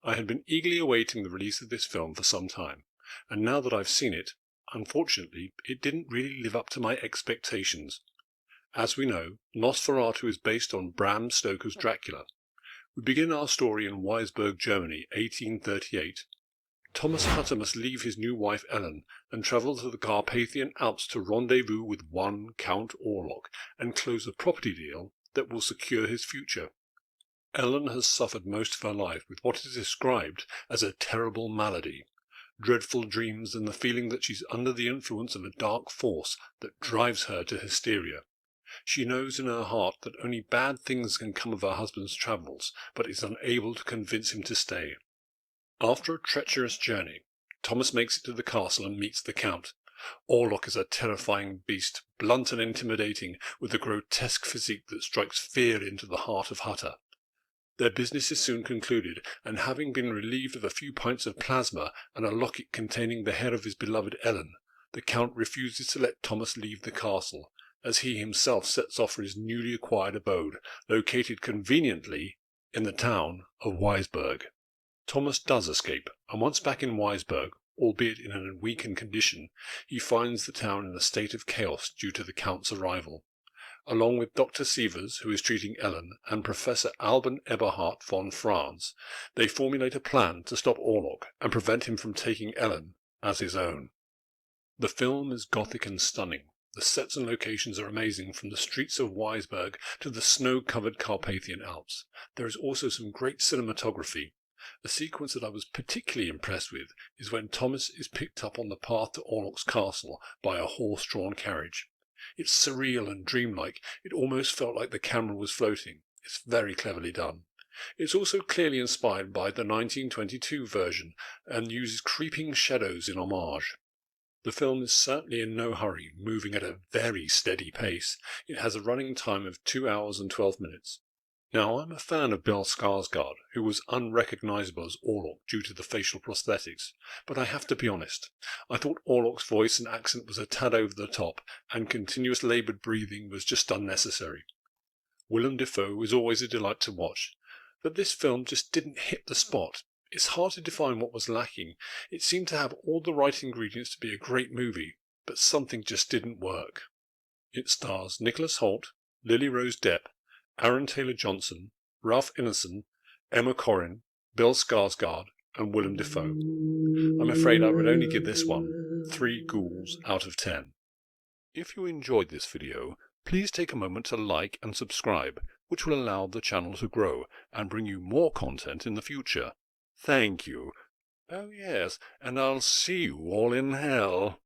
I had been eagerly awaiting the release of this film for some time, and now that I've seen it, unfortunately, it didn't really live up to my expectations. As we know, Nosferatu is based on Bram Stoker's Dracula. We begin our story in Weisburg, Germany, 1838. Thomas Hutter must leave his new wife Ellen and travel to the Carpathian Alps to rendezvous with one Count Orlok and close a property deal that will secure his future. Ellen has suffered most of her life with what is described as a terrible malady, dreadful dreams and the feeling that she's under the influence of a dark force that drives her to hysteria. She knows in her heart that only bad things can come of her husband's travels, but is unable to convince him to stay. After a treacherous journey, Thomas makes it to the castle and meets the Count. Orlok is a terrifying beast, blunt and intimidating, with a grotesque physique that strikes fear into the heart of Hutter. Their business is soon concluded, and having been relieved of a few pints of plasma and a locket containing the hair of his beloved Ellen, the Count refuses to let Thomas leave the castle, as he himself sets off for his newly acquired abode, located conveniently in the town of Weisburg. Thomas does escape, and once back in Weisburg, albeit in a weakened condition, he finds the town in a state of chaos due to the Count's arrival. Along with Dr. Sievers, who is treating Ellen, and Professor Alban Eberhard von Franz, they formulate a plan to stop Orlok and prevent him from taking Ellen as his own. The film is gothic and stunning. The sets and locations are amazing, from the streets of Weisburg to the snow-covered Carpathian Alps. There is also some great cinematography. A sequence that I was particularly impressed with is when Thomas is picked up on the path to Orlok's castle by a horse-drawn carriage. It's surreal and dreamlike. It almost felt like the camera was floating. It's very cleverly done. It's also clearly inspired by the 1922 version and uses creeping shadows in homage. The film is certainly in no hurry, moving at a very steady pace. It has a running time of 2 hours and 12 minutes. Now, I'm a fan of Bill Skarsgard, who was unrecognisable as Orlok due to the facial prosthetics, but I have to be honest, I thought Orlok's voice and accent was a tad over the top, and continuous laboured breathing was just unnecessary. Willem Defoe is always a delight to watch, but this film just didn't hit the spot. It's hard to define what was lacking. It seemed to have all the right ingredients to be a great movie, but something just didn't work. It stars Nicholas Hoult, Lily Rose Depp, Aaron Taylor-Johnson, Ralph Ineson, Emma Corrin, Bill Skarsgard, and Willem Defoe. I'm afraid I would only give this one 3 ghouls out of 10. If you enjoyed this video, please take a moment to like and subscribe, which will allow the channel to grow and bring you more content in the future. Thank you. Oh yes, and I'll see you all in hell.